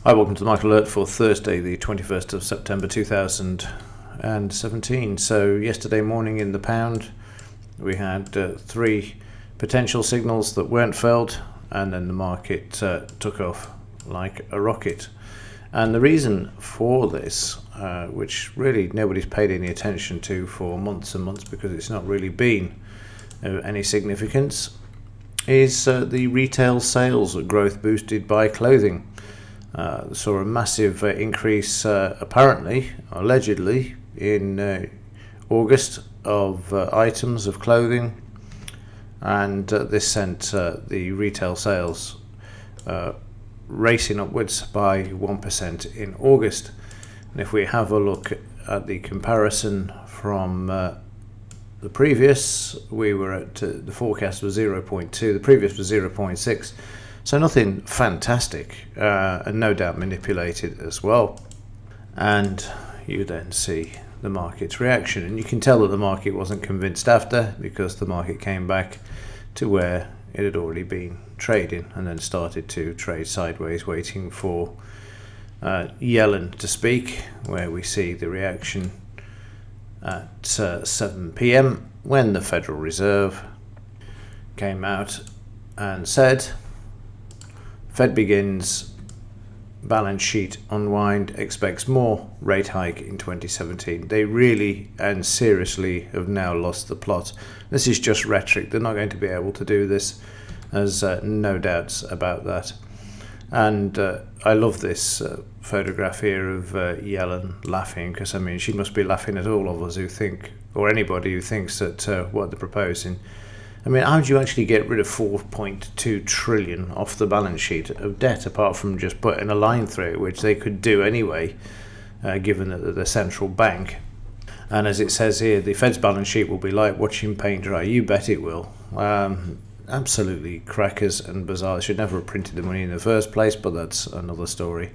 Hi, welcome to the Market Alert for Thursday, the 21st of September 2017. So yesterday morning in the pound, we had three potential signals that weren't felt, and then the market took off like a rocket. And the reason for this, which really nobody's paid any attention to for months and months because it's not really been any significance, is the retail sales growth boosted by clothing. Saw a massive increase, allegedly, in August of items of clothing, and this sent the retail sales racing upwards by 1% in August. And if we have a look at the comparison from the previous, we were at the forecast was 0.2, the previous was 0.6. So nothing fantastic, and no doubt manipulated as well. And you then see the market's reaction, and you can tell that the market wasn't convinced after, because the market came back to where it had already been trading and then started to trade sideways, waiting for Yellen to speak, where we see the reaction at 7 p.m. when the Federal Reserve came out and said, Fed begins balance sheet unwind, expects more rate hike in 2017. They really and seriously have now lost the plot. This is just rhetoric. They're not going to be able to do this. There's no doubts about that. And I love this photograph here of Yellen laughing, because I mean she must be laughing at all of us who think, or anybody who thinks that what they're proposing. I mean, how do you actually get rid of 4.2 trillion off the balance sheet of debt, apart from just putting a line through it, which they could do anyway, given that they're the central bank. And as it says here, the Fed's balance sheet will be like watching paint dry. You bet it will. Absolutely crackers and bizarre. They should never have printed the money in the first place, but that's another story.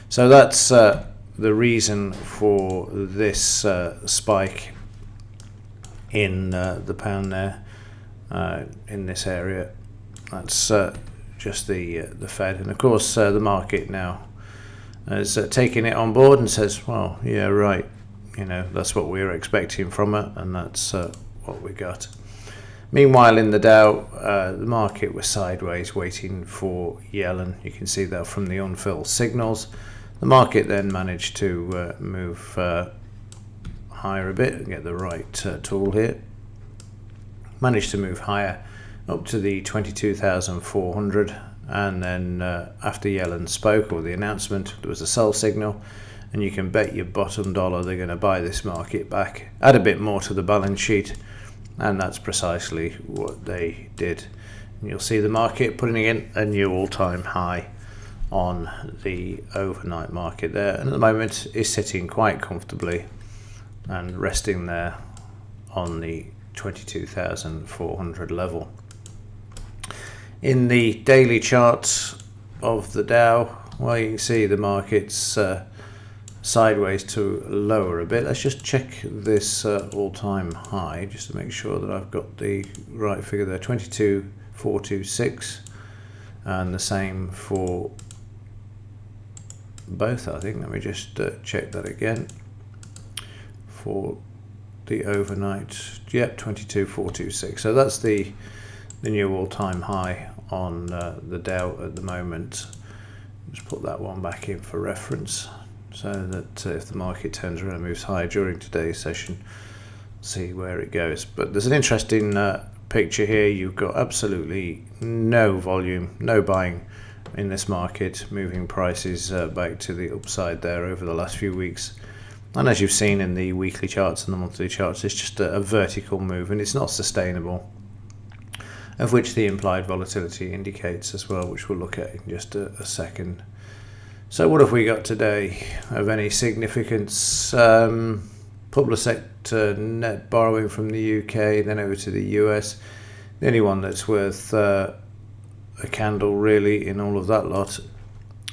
So that's the reason for this spike in the pound there. In this area, that's just the Fed, and of course the market now is taking it on board and says, well, yeah, right, that's what we were expecting from it, and that's what we got. Meanwhile, in the Dow, the market was sideways, waiting for Yellen. You can see that from the unfilled signals. The market then managed to move higher a bit and get the right tool here. Managed to move higher up to the 22,400, and then after Yellen spoke, or the announcement, there was a sell signal, and you can bet your bottom dollar they're going to buy this market back, add a bit more to the balance sheet, and that's precisely what they did. And you'll see the market putting in a new all-time high on the overnight market there, and at the moment is sitting quite comfortably and resting there on the 22,400 level. In the daily charts of the Dow, well, you can see the market's sideways to lower a bit. Let's just check this all-time high just to make sure that I've got the right figure there. 22,426, and the same for both, I think. Let me just check that again for the overnight. Yep, 22,426. So that's the new all-time high on the Dow at the moment. Just put that one back in for reference, so that if the market turns around and moves higher during today's session, see where it goes. But there's an interesting picture here. You've got absolutely no volume, no buying in this market, moving prices back to the upside there over the last few weeks. And as you've seen in the weekly charts and the monthly charts, it's just a vertical move, and it's not sustainable, of which the implied volatility indicates as well, which we'll look at in just a second. So what have we got today of any significance? Public sector net borrowing from the UK, then over to the US. The only one that's worth a candle really in all of that lot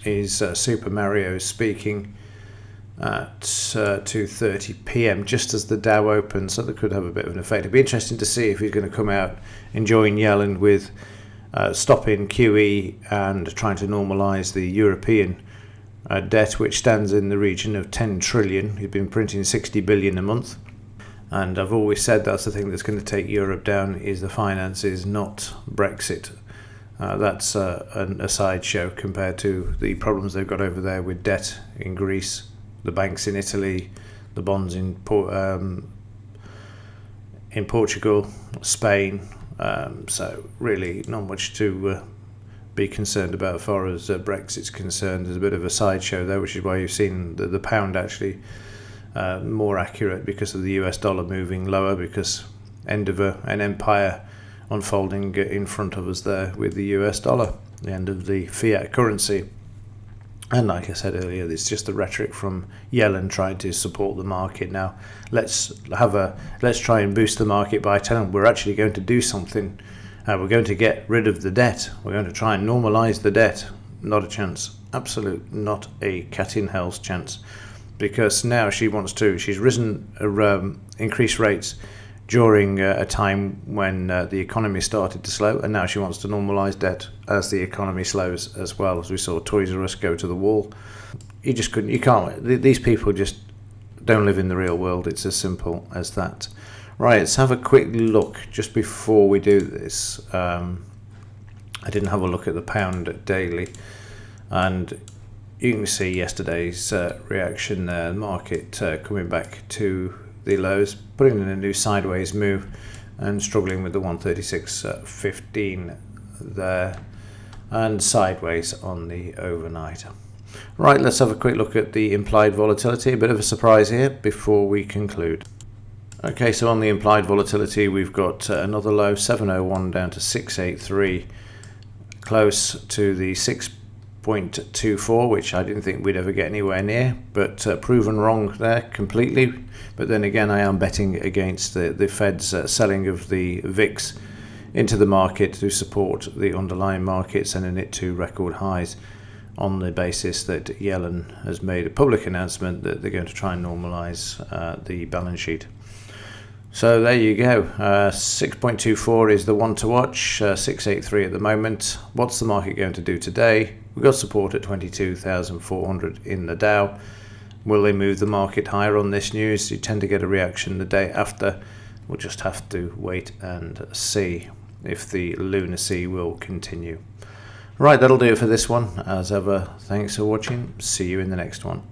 is Super Mario speaking at 2:30 p.m. just as the Dow opens, so that could have a bit of an effect. It'd be interesting to see if he's going to come out enjoying Yellen with stopping QE and trying to normalise the European debt which stands in the region of 10 trillion. He's been printing 60 billion a month. And I've always said that's the thing that's going to take Europe down, is the finances, not Brexit. That's a sideshow compared to the problems they've got over there with debt in Greece, the banks in Italy, the bonds in Portugal, Spain. So really not much to be concerned about as far as Brexit's concerned. There's a bit of a sideshow there, which is why you've seen the pound actually more accurate because of the US dollar moving lower, because end of an empire unfolding in front of us there with the US dollar, the end of the fiat currency. And like I said earlier, it's just the rhetoric from Yellen trying to support the market. Now let's try and boost the market by telling them we're actually going to do something. We're going to get rid of the debt. We're going to try and normalise the debt. Not a chance. Absolute not a cat in hell's chance. Because now she's risen, increased rates during a time when the economy started to slow, and now she wants to normalise debt as the economy slows as well, as we saw Toys R Us go to the wall. You can't, these people just don't live in the real world. It's as simple as that. Right, let's have a quick look just before we do this. I didn't have a look at the pound daily, and you can see yesterday's reaction there, the market coming back to the lows, putting in a new sideways move and struggling with the 136.15 there, and sideways on the overnight. Right, let's have a quick look at the implied volatility. A bit of a surprise here before we conclude. Okay, so on the implied volatility, we've got another low, 701 down to 683, close to the 6.24, which I didn't think we'd ever get anywhere near, but proven wrong there completely. But then again, I am betting against the Fed's selling of the VIX into the market to support the underlying market, sending it to record highs, on the basis that Yellen has made a public announcement that they're going to try and normalise the balance sheet. So there you go. 6.24 is the one to watch. 683 at the moment. What's the market going to do today? We've got support at 22,400 in the Dow. Will they move the market higher on this news? You tend to get a reaction the day after. We'll just have to wait and see if the lunacy will continue. Right, that'll do it for this one. As ever, thanks for watching. See you in the next one.